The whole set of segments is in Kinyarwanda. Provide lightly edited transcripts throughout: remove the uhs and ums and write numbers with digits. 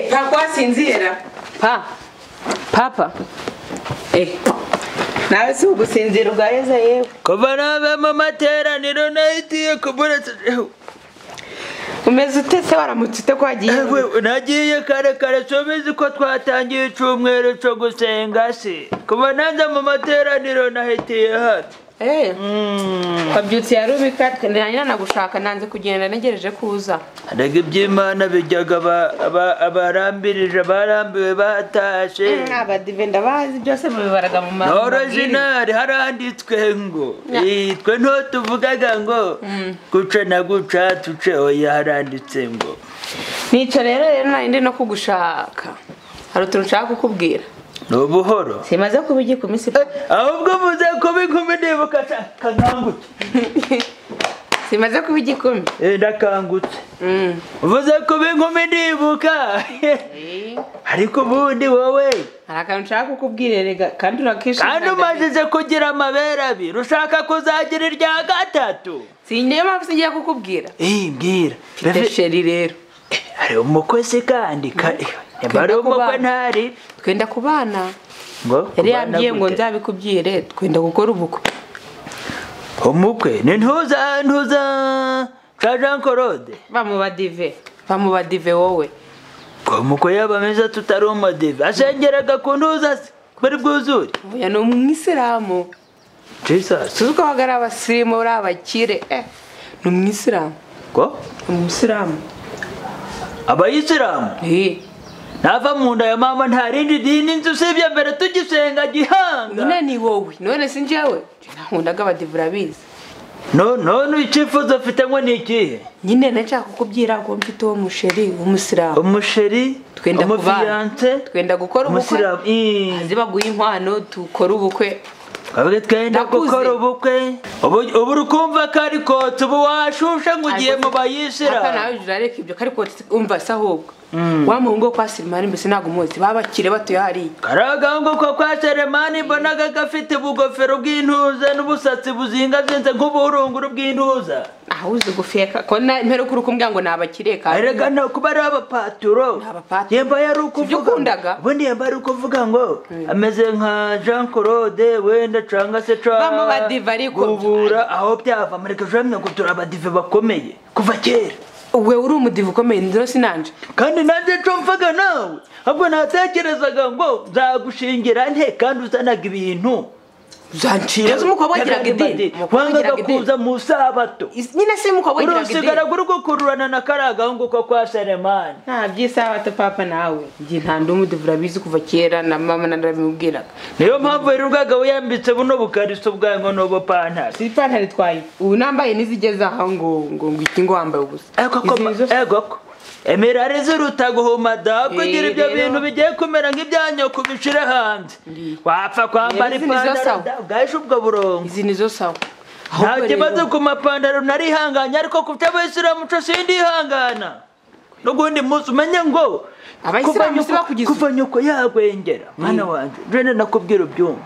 ntakwasinzira papa nawe si ugusinzira ugaheza yewe kuva nave mu materaniro nahitiye kuburetse umeze ute se waramutse ute kwagiye nagiye kare sobizi ko twatangiye icumweru cyo gusenga se kuva nanze mu materaniro nahitiye hano kwabyutse yarubika twendanye nagushaka nanze kugenda negereje kuza arega iby'Imana bijyaga abarambirije barambiwe batashe abadive ndabazi byose mubibaraga mu mabwiriza original haranditswe ngo twe nto tuvugaga ngo guca na guca tuce oya haranditse ngo nico rero nari no kugushaka hari utuntu nshaka kukubwira n'ubuhoro simaze kubigi kumisi ahubwo muze kubikumi ndibuka kangangutse simaze kubigi kumi ndakangutse uvuze kubikumi ndibuka ariko bundi wowe harakantu nshaka kukubwira rega kandi urakishimira kandi umajije kugira amabere abiri ushaka kuzagira irya gatatu sinye mpamvu singiye kukubwira mbwira sheri rero hari umukozi kandi bari umukwe ntari twenda kubana ngo yari yambwiye ngo nzabikubwire twenda gukora ubukwe umukwe ni ntuza Jean Claude bamubadive wowe ko umukwe yabameze tutari umadive ashengeraga ku ntuza bari bwuzure oya ni umwisilamu Jesus tuzuko bagara abasirimu uri abakire ni umwisilamu ko umwisilamu abayisilamu nava mu nda ya mama nta rindi dini nzi usibye mbere tugisenga gihanga nyine ni wowe none si njyewe nkundaga abadive urabizi none icyifuzo afite ngo ni ikihe nyine nashaka kukubwira ko mfite uwo musheri w'umusilamu umusheri twenda kubana twenda gukora ubukwe ziba guha inkwano tukora ubukwe twenda gukora ubukwe ubu urukumva ko ari kotse ubu washushe ngo ugiye mu bayisilamu aka nawe urareka ibyo kari kotse umva se ahubwo wa muhungu kwa Selemani mbese ntago umuzi babakire batuye hariya karagahungu ko kwa Selemani mbonaga gafite ubugofero bw'intuza n'ubusatsi buzingazinze nk'uburunguru bw'intuza aho uzi gufeka ko mpero kuri kumbwira ngo nabakire kandi erega no kuba ari abapaturo yemba yari ukuvuga ubundi yemba ari ukuvuga ngo ameze nka Jean Claude wenda canga se bamubadive ariko gubura aho byava Amerika jamye ngo turabadive bakomeye kuva kera uwe uri umudive ukomeye ndiro sinanje kandi nanje cyo mvaga nawe ahubwo natekerezaga ngo nzagushingira nte kandi uzanaga ibintu zancira umukobwa wagiraga idini wangaga kuza mu sabato nyine si umukobwa wagiraga idini urusigara gukururana na karagahungu ko kwa Selemani nta by'isabato papa nawe ngi nta ndi umudive urabizi kuva kera na mama narabimubwiraga niyo mpamvu yirugaga wiyambitse buno bukariso bwawe ngo nobo pantaro si pantaro twaye ubu nambaye nizigeze aho ngo iki ngo wambaye ubusa ego emirare ziruta guhuma da kugira ibyo bintu bigiye kumera nk'ibyanyo kubishira hanze wapfa kwambara ipantaro bwaje ubwo burongo izi nizo sawa nta kibazo ku mapantaro narihanganye ariko ku by'abayisilamu cyo sindihangana n'ubundi munsi umenye ngo abayisilamu si bakugize kuva nyoko yagwengera mwana wanje jene nakubwira ubyumve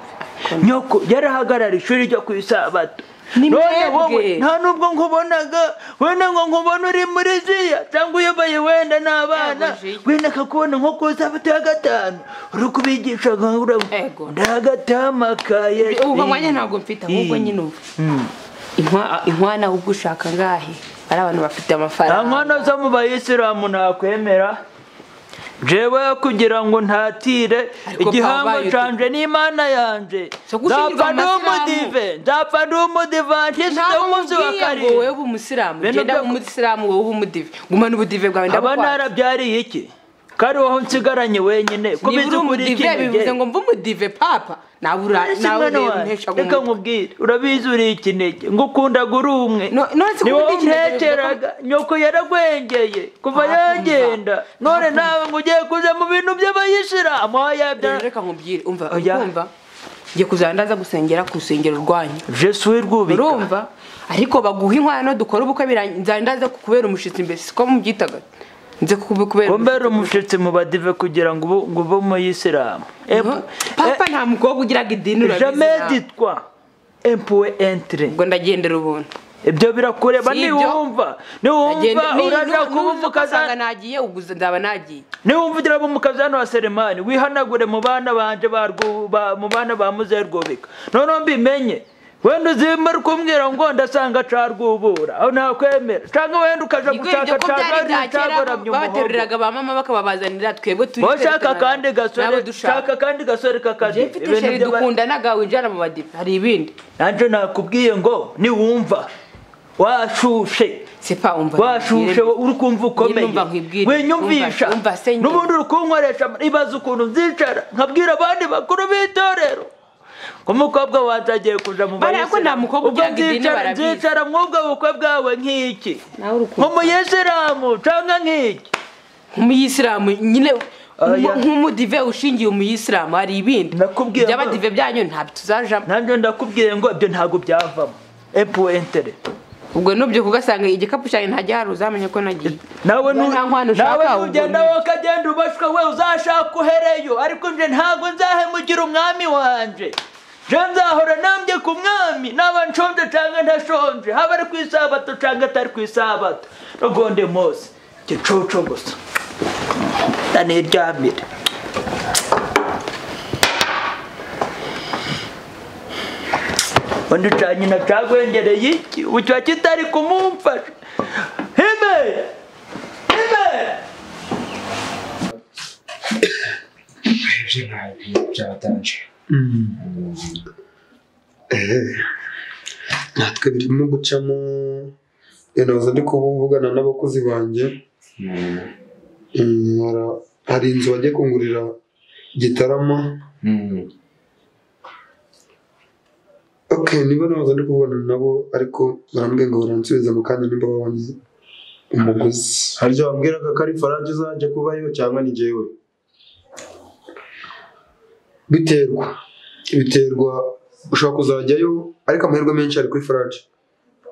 nyoko yarahagarara ishuri ryo ku isabato nta nubwo nkubonaga wenda ngo nkubona uri muri ziya cyangwa uyoboye wenda n'abana wenda kakubona nko ku isabato ya gatanu uri kubigisha ndagatamakaye ubu mwanya ntabwo mfite ahubwo nyine inkwano ahubwo ushaka ngahe ari abantu bafite amafaranga inkwano zo mu bayisilamu nakwemera jewe kugira ngo ntatire igihango canje n'Imana yanje nzapfa ndi umudivantiste umunsi wa karindwi wowe ubu umusilamu genda umusilamu wowe ubu umudive gumana ubudive bwawe ndabukwa aba narabyariye iki kari waho nsigaranye wenyine kubizi kuri iki bivuze ngo mvu umudive papa nawe reka nkubwire urabizi uri ikinege ngo ukundaga uri umwe ni wowe ntekeraga nyoko yaragwengeye kuva yagenda none nawe ngo ugiye kuza mu bintu by'abayisilamu reka nkubwire umva ngiye kuzana ndaza gusengera ku rusengero rwanyu jesu wirwubika urumva ariko baguha inkwano dukora ubukwe ndaza kukubera umushitsi mbese siko mubyitaga nze kubera kombera umushitsi mu badive kugira ngo ube mu yisilamu papa nta mukobwa ugiraga idini urabizi jamais ditwa impue entre ngo ndagendera ubuntu ibyo birakureba niwumva uraja kuba umukazana nagiye uguze ndaba nagiye niwumva ugira abo umukazana wa Selemani wihanagure mu bana banje mu bana ba Muzerwobeka none mbimenye wenda uzimara kumbwira ngo ndasanga carwubura aho nakwemera cyangwa wenda ukaja gushaka cagaramye batereraga ba mama bakababazanira twebwe turi shaka kandi gasore kakaje ibintu dukundanaga winjana mu badipe hari ibindi nanje nakubwiye ngo niwumva washushe sipa umva washushe uri kumva ukomeye wenyumvisha n'ubundi uri kunkoresha ibaza ukuntu nzicara nkabwira abandi bakuru b'itorero ko umukobwa wanjye agiye kuja mu bayisilamu ubwo nzicara mwubwo bukwe bwawe nk'iki nk'umuyisilamu cyangwa nk'iki nk'umuyisilamu nyine nk'umudive ushingiye umuyisilamu hari ibindi by'abadive byanyu ntabyo tuzajamo nanjye ndakubwiye ngo ibyo ntabwo byavamo epuentere ubwo nubyo kugasanga igikapu cyane ntajya hari uzamenye ko nagiye nawe ugenda ukagenda ubashwe we uzashaka uhereyo ariko nje ntabwo nzahemugira umwami wanje je nzahora nambye ku mwami naba nshonje cyangwa ntashonje haba ari ku isabato cyangwa atari ku isabato rogonde mose gicoco gusa ndaniryamire undi cyane na cagwengereye iki ucyo kitari kumumfasha hime natwe birimo gucamo naza ndi kuvugana n'abakozi banjye hari inzu bagiye kungurira Gitarama niba naza ndi kuvugana nabo ariko barambwiye ngo baransubiza mu kanya nimba babonye umuguzi haryo wambwiraga ko ari Faraje uzajya kubayo cyangwa ni jewe biterwa ushobora kuzajyayo ariko amahirwe menshi ari kuri Faraje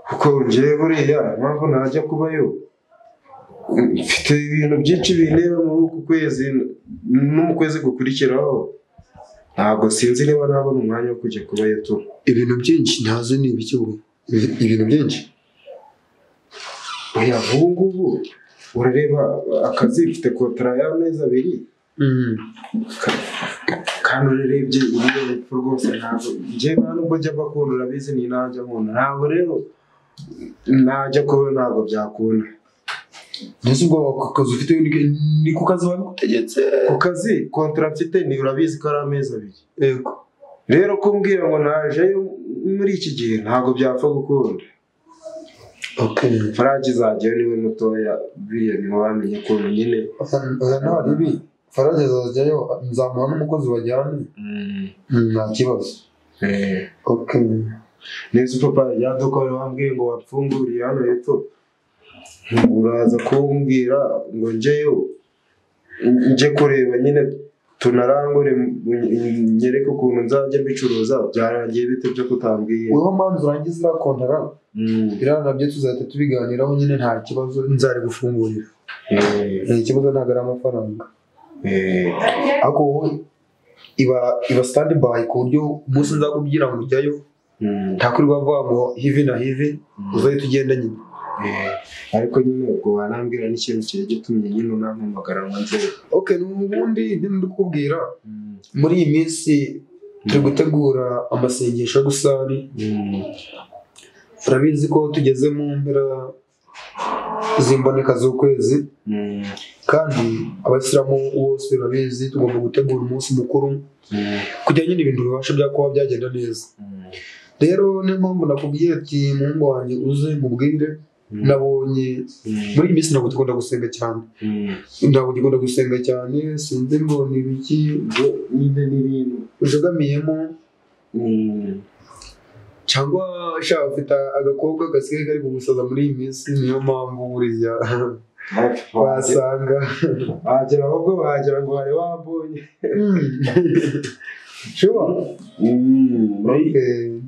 kuko njyewe buriya mpamvu najya kubayo mfite ibintu byinshi bindeba muri uku kwezi no mu kwezi gukurikiraho ntabwo sinzi niba nabona umwanya wo kujya kubayo tu ibintu byinshi ntazi ni ibiki ibintu byinshi oya ubu ngubu urareba akazi mfite kontara y'amezi 2 kandi urebye iriya epfo rwose ntabwo njyewe nubwo njya bakunda urabizi ni najya nkunda ntabwo rero najya kuba ntabwo byakunda ndetse ubwo akazi ufite ni ku kazi babigutegetse ku kazi kontara mfite ni urabizi ko ari amezi 2 yego rero kumbwira ngo najeyo muri iki gihe ntabwo byapfa gukunda Faraje zajyayo niwe mutoya biriya niho bamenye ko nyine nta ribi Faraje zajyayo nzamuha n'umukozi wajyanye nta kibazo neza papa yadukora wambwiye ngo wapfunguriye hano hepfo uraza kumbwira ngo nje kureba nyine tunarangure nyereke ukuntu nzajya mbicuruza byarangiye bite byo kutambwiye wowe manzi urangiza iriya kontara birana nabyo tuzahita tubiganiraho nyine nta kibazo nzari gufungurira ikibazo ntabwo ari amafaranga ariko wowe iba stand by ku buryo umunsi nzakubwira ngo ujyayo ntakurirwa avuga ngo hivi na hivi uzahita ugenda nyine ariko nyine ubwo wanambwira n'ikintu kigiye gitumye nyine unampamagara ngo nze n'ubundi ndi kukubwira muri iyi minsi turi gutegura amasengesho yo gusari urabizi ko tugeze mu mpera z'imboneka z'ukwezi kandi abasilamu bose urabizi tugomba gutegura umunsi mukuru kugira nyine ibintu bibasha kuba byagenda neza rero niyo mpamvu nakubwiye ati muhungu wanjye uze mubwire nabonye muri iyi minsi ntabwo dukunda gusenga cyane sinzi ngo ni ibiki n'ibintu ujagamiyemo cyangwa ushaka ufite agakobwa gasigaye kari kugusaza muri iyi minsi niyo mpamvu buriya wasanga wagira ahubwo wagira ngo wari wambonye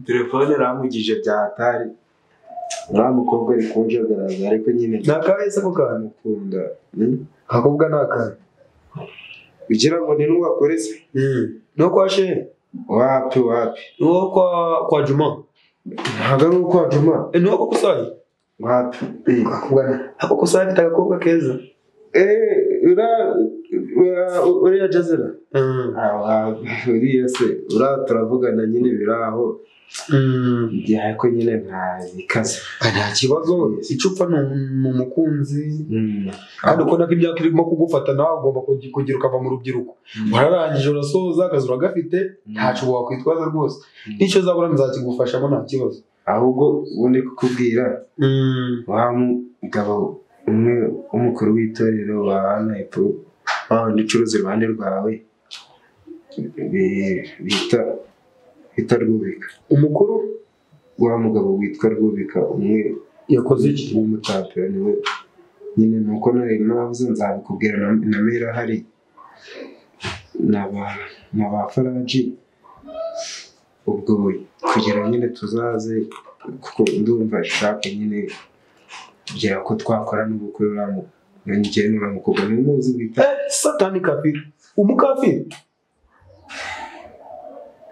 telefone ramugije byatari nta mukobwa ari kunjagaraza ariko nyine nakahise ako kantu ukunda akobwa nakane ugira ngo ni n'uwakore se no kwa shehe wapi uwo kwa Juma ntabwo ari uko Juma ni wako kusayi ako kusayi afite agakobwa keza uriya Jazera uriya se turavugana nyine biraho igihe ko nyine nta bikaze nta kibazo icupa ni umukunzi kandi ukona ko imyaka irimo kugufata nawe ugomba kugira ukava mu rubyiruko wararangije urasoza akazi uragafite ntacu wakwitwaza rwose n'icyo zabura nzakigufashamo nta kibazo ahubwo ubundi kukubwira wa mugabo umwe w'umukuru w'itorero wa Naipo ucuruza iruhande rwawe bita Rwubika umukuru wa mugabo witwa Rwubika umwe yakoze iki w'umutapera niwe nyine nuko navuze nzabikubwira na mera hari n'aba Faraji ubwo kugira nyine tuzaze kuko ndumva shaka nyine kugira ko twakora n'ubukwe uramu njye n'uramukobwa n'umuzi wita satani kafiri umukafiri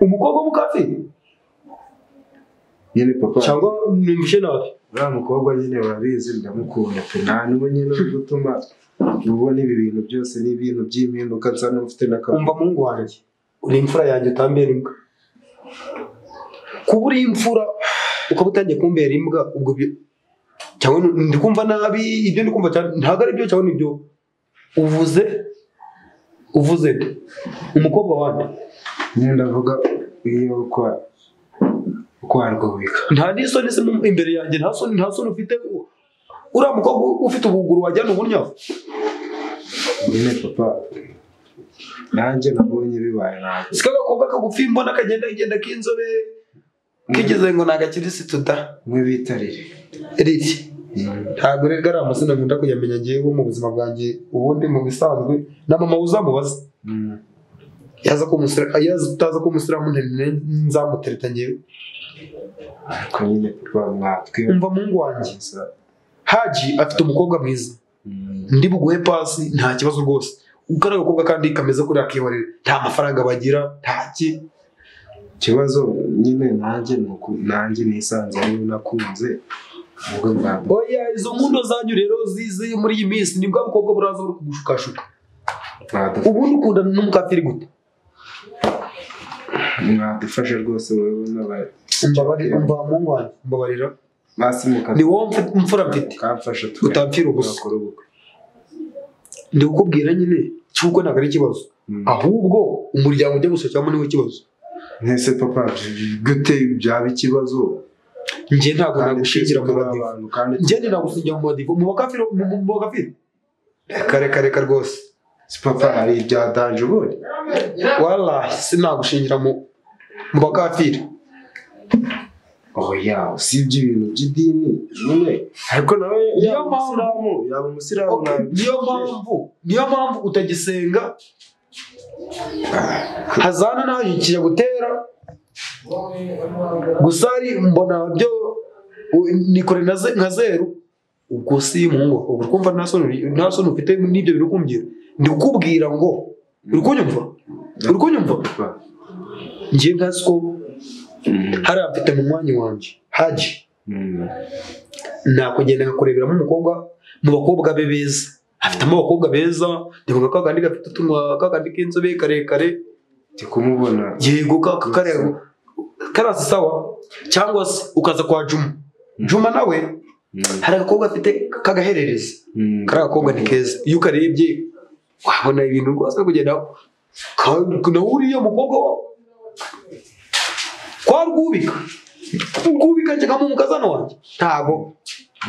umukobwa w'umukafiri nyine papa cyangwa numvishe nabi uramukobwa nyine urabizi ndamukunda pe nta n'ubu nyine uri gutuma ubona ibi bintu byose n'ibintu by'impinduka nsa n'ufite n'akamaro umva mungu wanjye uri imfura yanjye utambera imbwa kuba uri imfura ukaba utangiye kumbera imbwa ubwo cyangwa ndi kumva nabi ibyo ndi kumva cyane ntabwo ari byo cyangwa nibyo uvuze umukobwa wanjye nyine ndavuga iyo kwa Rwubika nta n'isoni se imbere yanjye nta soni ufite uriya mukobwa ufite ubuguru wajyana ubunyafu nyine papa nanjye nabonye bibaye ntabwo sika agakobwa kagufi mbona kagenda k'inzobe kigeze ngo ni agakirisitu da nk'ibitarire riti ntabwo rero ari amazina nkunda kuyamenya ngewe mu buzima bwanjye ubundi mu bisanzwe na mama uzamubaza yaza utaza ko umusiramu nzamutereta ngewe ariko nyine papa mwatwe umva mungu wanjye Haji afite umukobwa mwiza ndi buguhe pasi nta kibazo rwose ukara agakobwa kandi kameze kuri akihorera nta mafaranga bagira ntaki kibazo nyine nanjye nisanze ari nakunze ubwo bwa oya izo nkundo zanyu rero zizi muri iyi minsi nibwo abakobwa buraza bari kugushukashuka ubundi ukunda n'umukafiri gute mwadufashe rwose wowe mbabarira basi ni wowe mfura mfite kamfasha utampfira ubusa ndi kukubwira nyine cyuko ntabwo ari ikibazo ahubwo umuryango ujya gusohokamo niwo ikibazo ntese papa gute byaba ikibazo njye ntabwo nagushingira mu badivo njye nagushingira mu badivo mu bakafiri reka rwose si papa hari ibyadanje ubundi wallahi sinagushingira mu bakafiri oya usibye ibintu by'idini nyine ariko nawe yaba umusiramu niyo mpamvu utagisenga hazana nawe kijya gutera gusa ari mbona byo nikore nka zeru ubwo si mungu ubwo kumva nta soni ufite n'ibyo biri kumbwira ndi kukubwira ngo uri kunyumva ngiye nkazi ko hari afite mu mwanya wanjye Haji nakugenda nkakureberamo umukobwa mu bakobwa be beza afitemo abakobwa beza ndibuka ko akandi gafite utunwa kakandi k'inzobe karekare ndi kumubona yego karasa sawa cyangwa se ukaza kwa Juma nawe hari agakobwa afite kagaherereza kari agakobwa ni keza iyo ukarebye wabona ibintu rwose kugenda nawe uriya mukobwa kwa Rwubika njye nkamu mukazana wanjye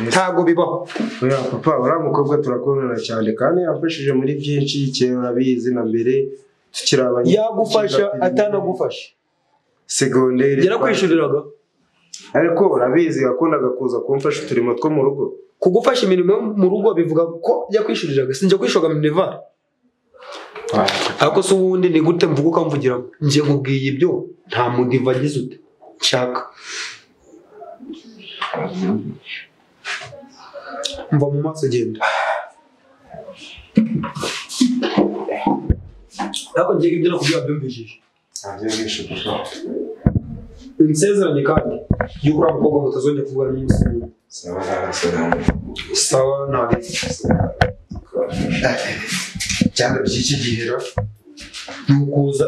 ntago bibaho oya papa uriya mukobwa turakundana cyane kandi yamfashije muri byinshi kera urabizi na mbere tukiri abanyeshuri yagufasha atanagufasha segonderi yarakwishuriraga ariko urabizi yakundaga kuza kumfasha uturimo two mu rugo kugufasha imirimo yo mu rugo bivuga ko yakwishuriraga sinjya kwishoga Minerval ariko se ubundi ni gute mvuga ukamvugiramo njye nkubwiye ibyo nta mudiva agize ute nshaka mva mu maso genda ariko ngiye ibyo nakubwira byumvishije insezeranye kandi yuko uriya mukobwa mutazongera kuvugana n'umunsi n'umwe. Sawa nabi cyane by'iki gihera nukuza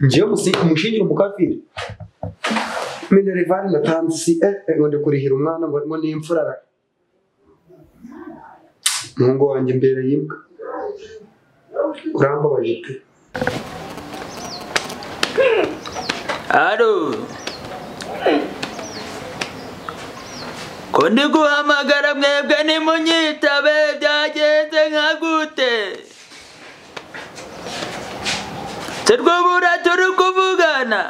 ngiye umushingira umukafiri Minerval natanzi ngo ndikurihira umwana ngo ni imfurara Mungu wanjye imbere yimbwa urambabaje pe. Alo ko ndi guhamagara mwebwe nimunyitabe byagenze nka gute turwubura turi kuvugana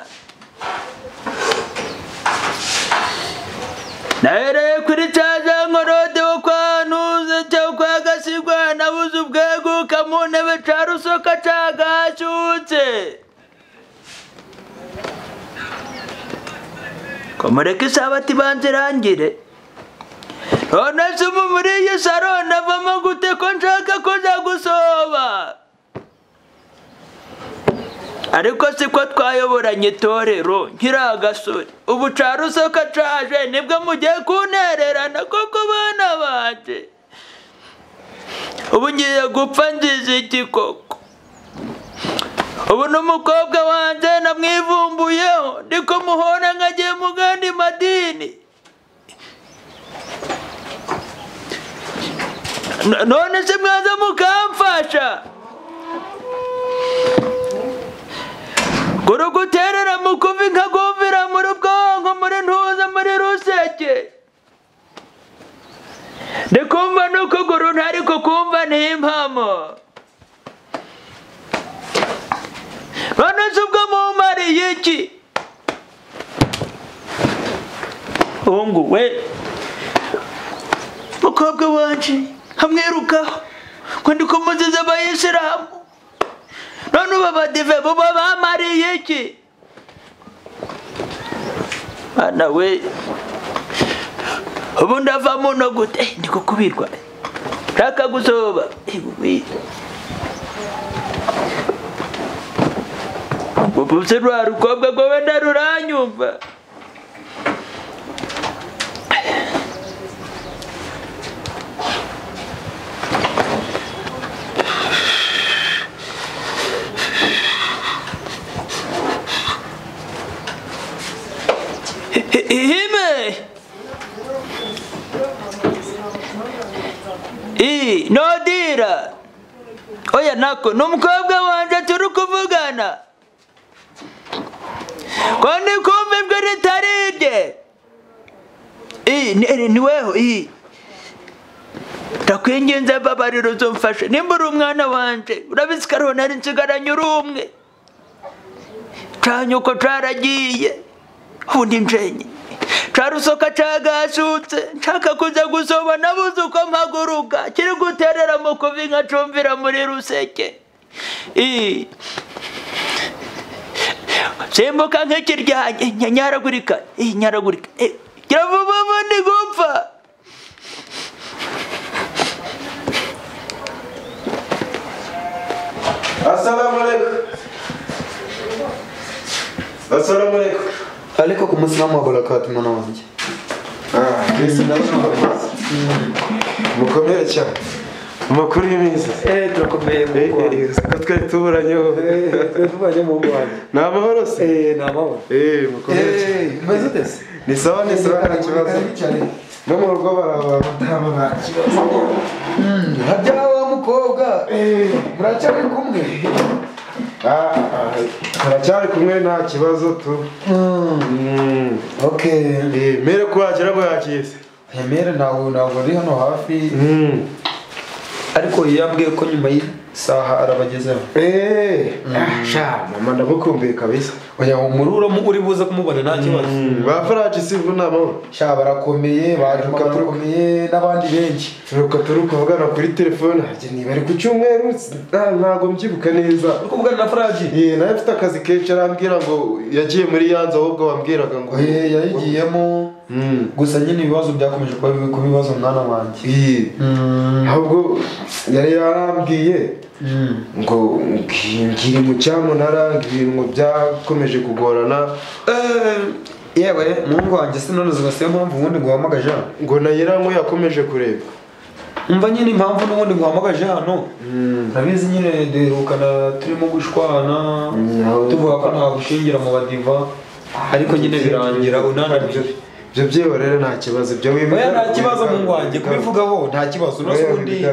nahereye kuri caza nkorode wo kwa Ntuze cyo kwa Gasigwa nabuze ubweguka mu ntebe ca Rusoka cagashutse ko mureke isabati banze irangire none se muri iyi saro navamo gute ko nshaka kuja gusoba ariko siko twayoboranye itorero nkiri agasore ubu ca Rusoka caje nibwo mugiye kuntererana koko bana banje ubu ngiye gupfa nziza iki koko ubu n'umukobwa wanje namwivumbuyeho ndiko muhora nkagiye mu gandi madini none se mwaza mukamfasha kuri guterera mu kuvi nkagumvira muri bwonko muri Ntuze muri Ruseke ndikumva n'ukuguru ntari kukumva n'impamo none se ubwo mumariye iki hungu we mukobwa wanje hamwirukaho ko ndi kumuziza abayisilamu none ubu abadive bo bamariye iki bana we ubu ndava muno gute ndi kukubirwa nshaka gusoba ubu se rwa rukobwa ngo wenda ruranyumva Hime Nodira oya nako n'umukobwa wanje turi kuvugana ko ndi kumva ijwi ritarije niweho ndakwinginze mbabarira uzumfashe nimba uri umwana wanje urabizi ko ariho nari nsigaranye uri umwe canye uko caragiye ubundi njenye ca Rusoka cagashutse nshaka kuza gusoba nabuze uko mpaguruka kiri guterera mu kuvi nkacumvira muri Ruseke simbuka nk'ikiryanye nyaragurika gira vuba ubundi gupfa Assalamu alaikum. Assalamu alaikum. Alaikum assalam wa barakatuh mwana wanjye. Mbese ndabona mukomere cyane. Amakuru y'imizi. Turakomeye siko twari tuburanyeho. tubanye mu Rwanda. Ni amahoro se? Ni amahoro. Mukomere cyane. Meze utese? Ni sawa nta kibazo. No mu rugo barabadamu nta kibazo. Hajya wa mukobwa. Muracyari kumwe? Turacyari kumwe nta kibazo tu. Okay. Mere kuhagera ngo yakize. Mere ntabwo ari hano hafi. Ariko yambwiye ko nyuma y'isaha arabagezeho. Mama ndamukumbuye kabisa. Oya umururo uri buze kumubona nta kibazo. Ba Faraji sivu nabo. Barakomeye, barakomeye n'abandi benshi. Turi kuvugana kuri telefone niba ari ku cyumweru ntago mbyibuka neza. Kuvugana na Faraji? Nawe afite akazi kenshi arambwira ngo yagiye muri Yanza ahubwo wambwiraga ngo yayigiyemo. Gusa nyine ibibazo byakomeje kuba bibazo mwana wanjye. Ahubwo yari yarambwiye ngo ngiri mu cyamunara ibintu byakomeje kugorana yewe muhungu wanjye sinonoze basiye mpamvu ubundi ngo uhamagaje hano ngo na Yirango yakomeje kureba umva nyine impamvu n'ubundi ngo uhamagaje hano nabizi nyine duherukana turimo gushwana tuvuga ko nta gushingira mu badiva ariko nyine birangira unananiwe ibyo byewe rero nta kibazo ibyo oya nta kibazo muhungu wanjye kubivugaho nta kibazo unoze ubundi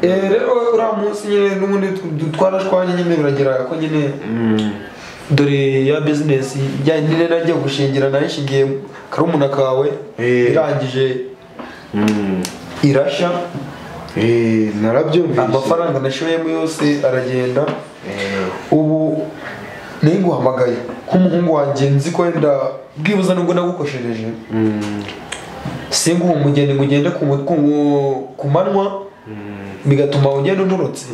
rero uriya munsi nyine n'ubundi twarashwanye nyine biragera ko nyine dore ya business njyanye nagiye gushingira nayishingiye karumuna kawe irangije irasha narabyumvise amafaranga nashoyemo yose aragenda ubu ninguhamagaye nk'umuhungu wanjye nzi ko wenda bwibuza nubwo nagukoshereje singuha umugeni ngo ugende ku manywa bigatuma ugenda unturutse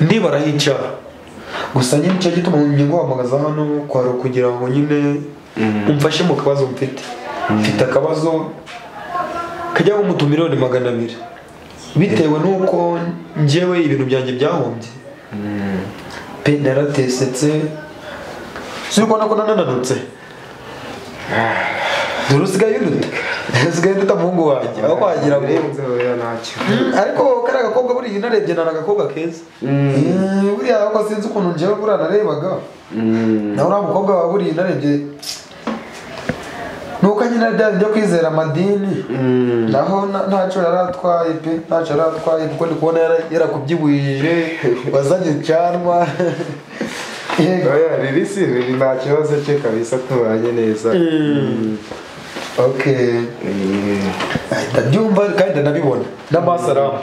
ndibara hicara gusa nyine icyo gituma nguhamagaza hano kwari kugira ngo nyine umfashe mu kabazo mfite akabazo kajya mu miliyoni 200 bitewe n'uko njyewe ibintu byanjye byahombye pe naratesetse siko nako nananutse durusigaye unuta muhungu wanjye aho kwagira ngo ariko kari agakobwa buriya narebye nana agakobwa keza buriya ako sinzi ukuntu njyewe buriya narebaga nawe uriya mukobwa wa buriya narebye nuko nyine njya kwizera amadini naho ntacyo yaratwaye pe ntacyo yaratwaye kuko ndi kubona yarakubyibuhije wazanye canwa riri si riri nta kibazo cye kabisa tubanye neza ndabyumva kandi ndanabibona n'amasaramu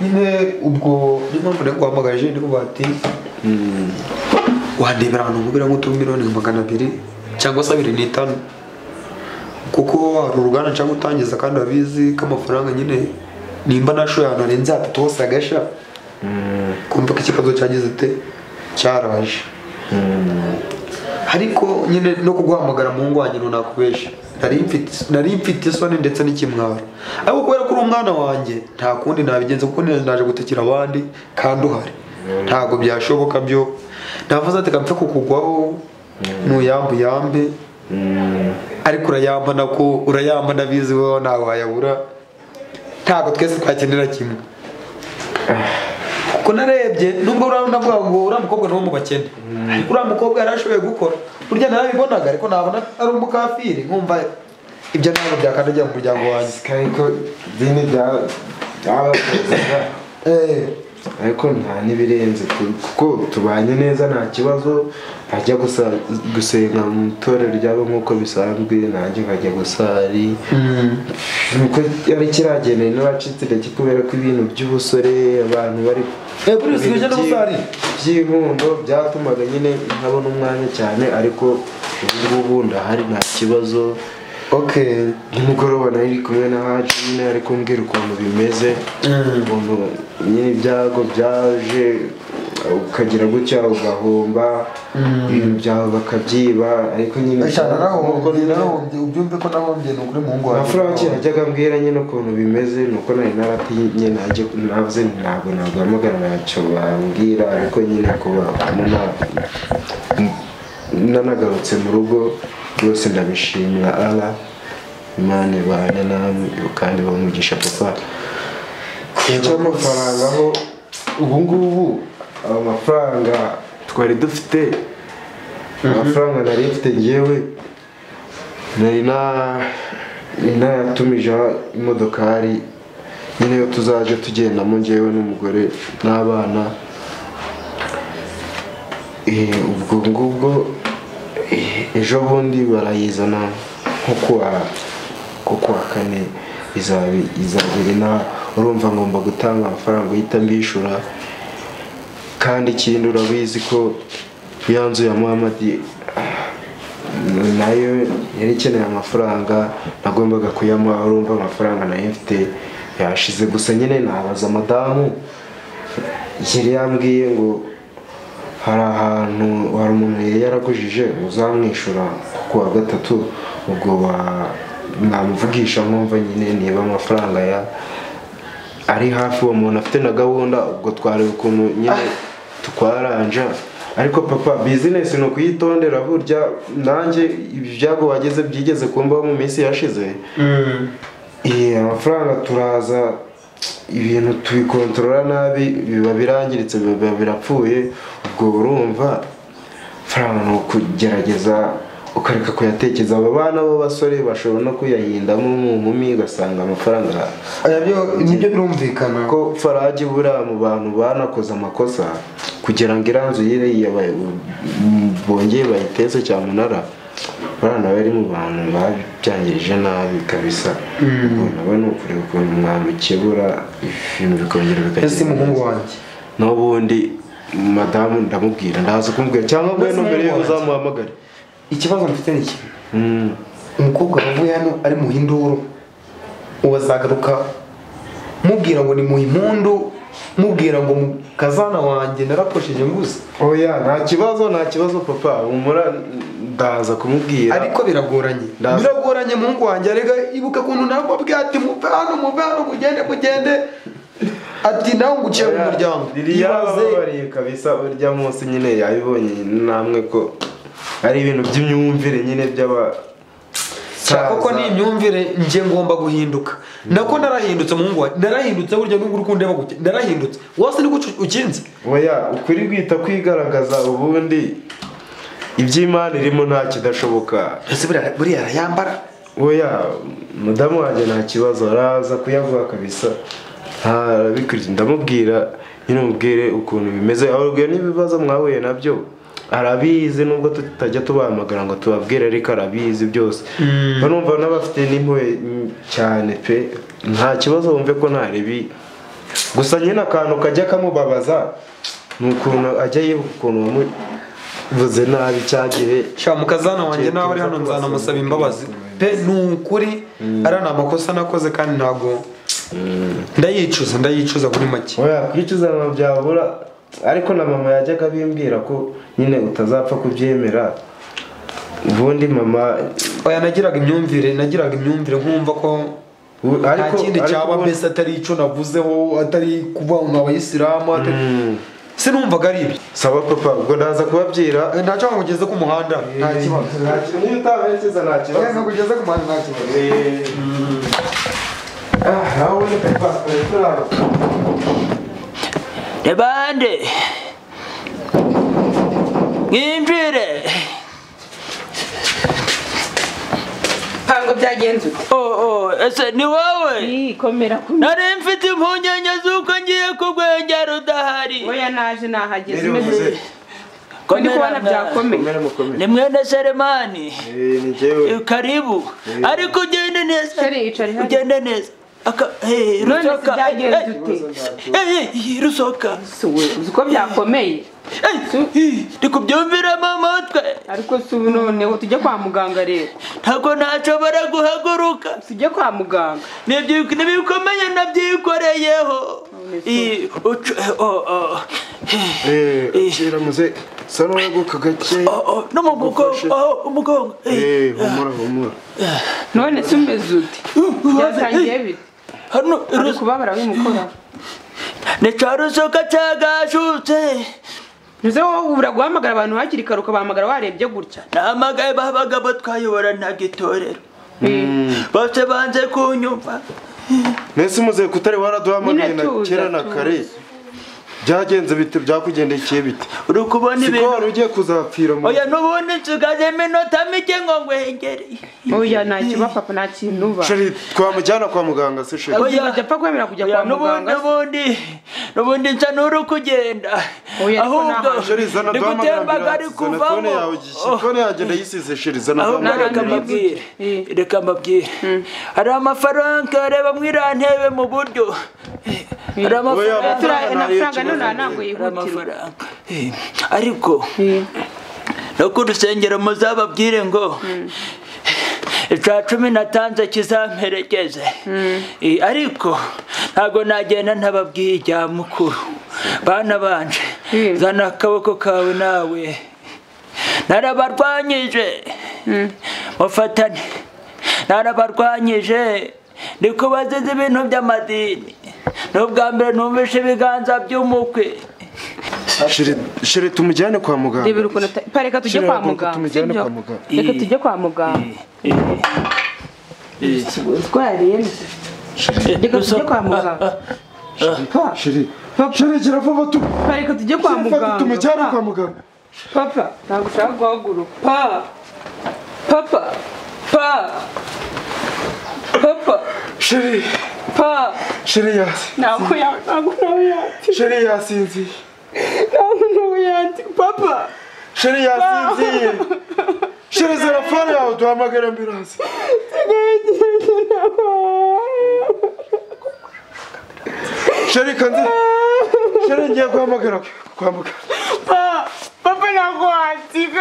nyine ubwo niyo mpamvu nari guhamagaje ndi kuvuga ati wandebera ahantu nkubwira ngo utume miliyoni 200 cyangwa se 25 kuko hari uruganda nshaka gutangiza kandi abizi ko amafaranga nyine nimba nashoye ahantu harenze 3 hose agasha kumva ko ikibazo cyagize cyaraje ariko nyine no kuguhamagara mu ngo wanjye nakubesha nari mfite isoni ndetse n'ikimwaro ariko kubera ko uri umwana wanjye nta kundi nabigenza kuko naje gutekera abandi kandi uhari ntago byashoboka byo navuze ati kampfe kukugwaho nuyambe ariko urayamba nako urayamba nabizi wowe nawe wayabura ntago twese twakenera kimwe kuko narebye nubwo uravuga ngo uramukobwa no mu bakene ariko uramukobwa yarashoboye gukora burya narabibonaga ariko nabona ari umukafiri nkumva ibyo ntabwo byakandajya mu muryango wanjye ariko dini ariko nta n'ibirenze kuko tubanye neza nta kibazo ajya gusenga mu itorero ryabo nk'uko bisanzwe nanjye nkajya gusari nuko yari kirageneye n'abacitse intege kubera ko ibintu by'ubusore abantu bari by'inkundo byatumaga nyine ntabona umwanya cyane ariko ubu ngubu ndahari nta kibazo nimugoroba nari kumwe na Haji nyine ari kumbwira ukuntu bimeze ukuntu nyine ibyago byaje ukagira gutya ugahomba ibintu byawe bakabyiba ariko nyine ubyumve ko nahombye ni ukuri muhungu wawe amafaranga yajyaga mbwira nyine ukuntu bimeze nuko nari naratinye navuze ntabwo naguhamagara ntacyo bambwira ariko nyine kuba nanagarutse mu rugo rwose ndabishimira Allah Imana ibane namwe kandi bamugisha papa cy'amafaranga aho ubu ngubu amafaranga twari dufite amafaranga nari mfite njyewe nari nayatumije imodokari nyine yo tuzaje tugendamo njyewe n'umugore n'abana ubwo ngubwo ejo bundi barayizana nko kuwa kane izabiri na urumva ngomba gutanga amafaranga uhita mbishura kandi ikindi urabizi ko ya nzu ya Muhammadi nayo yari ikeneye amafaranga nagombaga kuyamuha urumva amafaranga nayo mfite yashize gusa nyine nabaza madamu yari yambwiye ngo hari ahantu hari umuntu yari yaragujije uzamwishura ku wa gatatu ubwo namuvugisha nkumva nyine niba amafaranga ari hafi uwo muntu afite na gahunda ubwo twareba ukuntu nyine tukwaranja ariko papa business no kuyitondera burya nanjye ibyago wageze byigeze kumbaho mu minsi yashize amafaranga turaza ibintu tubikontorora nabi biba birangiritse biba birapfuye ubwo urumva faranga no kugerageza ukareka kuyatekereza aba bana b'abasore bashobora no kuyahindamo mu nkumi ugasanga amafaranga nibyo birumvikana ko Faraji buriya mu bantu banakoze amakosa kugira ngo iranzu yire bongeye bayiteze cyamunara bana bari mu bantu babyangirije nabi kabisa nawe no kureba ukuntu mwamukebura ibintu bikongera bikagenda ese muhungu wanjye n'ubundi madamu ndamubwira ndaza kumubwira cyangwa ngo no mbere yo uzamuhamagare ikibazo mfite ni iki umukobwa wavuye hano ari mu hinduru ubazagaruka mubwira ngo ni mu impundu mubwira ngo kazana wanjye narakosheje nguze oya nta kibazo papa umura ndaza kumubwira ariko biragoranye muhungu wanjye arega ibuka kuntu nababwiye ati muve hano mugende ati nawe nguciye mu muryango yarababariye kabisa urya munsi nyine yabibonye namwe ko ari ibintu by'imyumvire nyine by'aba koko ni imyumvire nje ngomba guhinduka nako narahindutse muhungu wanjye narahindutse burya n'ubwo urukundo ndeba gute narahindutse wose niko ukinze oya ukuri gwita kwigaragaza ubundi iby'Imana irimo nta kidashoboka ese buriya arayambara oya mudamu wanjye nta kibazo araza kuyavuga kabisa ntarabikurikiye ndamubwira nyine mubwire ukuntu bimeze ahubwo n'ibibazo mwahuye nabyo arabizi nubwo tutajya tubahamagara ngo tubabwire ariko arabizi byose banumva n'abafite n'impuhwe cyane pe nta kibazo wumve ko ntarebi gusa nyine akantu kajya kamubabaza ni ukuntu ajya yibuka ukuntu wamuvuze nabi cyagihe sha mukazana wanjye nawe ari hano nzanamusaba imbabazi pe ni ukuri ari amakosa nakoze kandi ntago ndayicuza kuri make oya kwicuza ntabwo byabura ariko na mama yajyaga bimbwira ko nyine utazapfa kubyemera ubundi mama oya nagiraga imyumvire nkumva ko nta kindi cyaba mbese atari icyo navuzeho atari kuvuga ngo abayisilamu sinumvaga ari ibyo saba papa ubwo ndaza kubabwira ntacyo nkugeze ku muhanda nta kibazo niyo utaberekeza nta kibazo nkugeze ku muhanda nta kibazo nawe ni papa Nebande Nginjire Pango byagenze ese ni wowe komera nari mfite impungenge z'uko ngiye kugwengera udahari oya naje nahageze umeze ko ndi kubona byakomeye ni mwene Selemani ni jewe karibu ariko ugende neza rusoka byagenze ute rusoka uko byakomeye ndikubyumvira mu mutwe ariko si ubu noneho tujye kwa muganga rero ntabwo ntashobora guhaguruka tujye kwa muganga n'ibikomeye nabyikoreyeho shiramuze sano yaguka gake no mu umugongo humura none se umeze ute byatangiye bite hano ari kubabara w'umukora ni cya rusoka cyagashutse Nuze wowe uraguhamagara abantu hakiri kare ukabahamagara warebye gutya nahamagaye babagabo twayobora ntagitorero bose banze kunyumva nese muze kutari waraduhamagaye na kera na kare byagenze bite byakugendekeye bite uri kubona ibintu siko ugiye kuzapfira mu oya nubundi nsigaje iminota mike ngo ngwengere oya nta kiba papa nta kintu uba sheri twamujyana kwa muganga se sheri oya japfa kwemera kujya kwa muganga nubundi nsa n'uri kugenda ahubwo sheri zana duhamagara fone yawe fone yagenda yisize sheri zana reka mbabwire hari amafaranga reba mwirantebe mu buryo hari amafaranga none ntabwo yihutira ariko no ku rusengero muzababwire ngo icya 10 natanze kizamperekeze ariko ntabwo nagenda ntababwiye ijya mukuru bana banje zana akaboko kawe nawe narabarwanyije mufatane narabarwanyije ndiko bazize ibintu by'amadini n'ubwa mbere numvishe ibiganza by'umukwe. Shire tumujyane kwa muganga. Rebera ukuntu pareka tujye kwa muganga. Tumujyane kwa muganga. Reka tujye kwa muganga. Twariye. Reka tujye kwa muganga. Shire gira vuba tu. Pareka tujye kwa muganga. Tumujyane kwa muganga. Papa, ntabwo ushaka guhaguruka. Papa. Shire. Shire yasi. Ntabwo yasinzi. Shire yasinzi. Ntabwo yasinzi. Papa. Shire yasinzi. Shire zirafara yawe duhamagara ambulance. Shire kanze. Shire ngiye guhamagara kwa muganga. Papa ntabwo wansiga.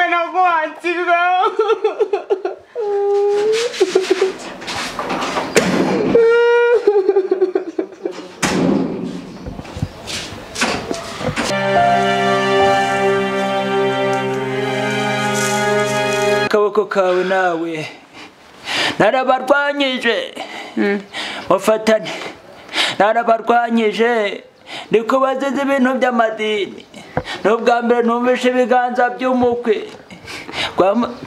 Akaboko kawe nawe narabarwanyije mufatane, narabarwanyije ndi kubaziza ibintu by'amadini, n'ubwa mbere numvishe ibiganza by'umukwe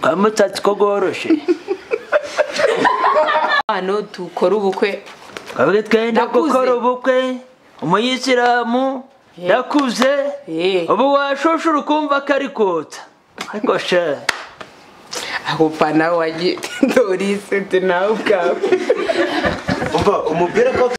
kwa mutsatsi ko goroshe. Hano dukora ubukwe. Twebwe twenda gukora ubukwe, umuyisilamu yakuze, ubu washosha urukumva kari kotsa. Ariko she aho pana waje Doris nawe ubwawe. Umva umubwire ko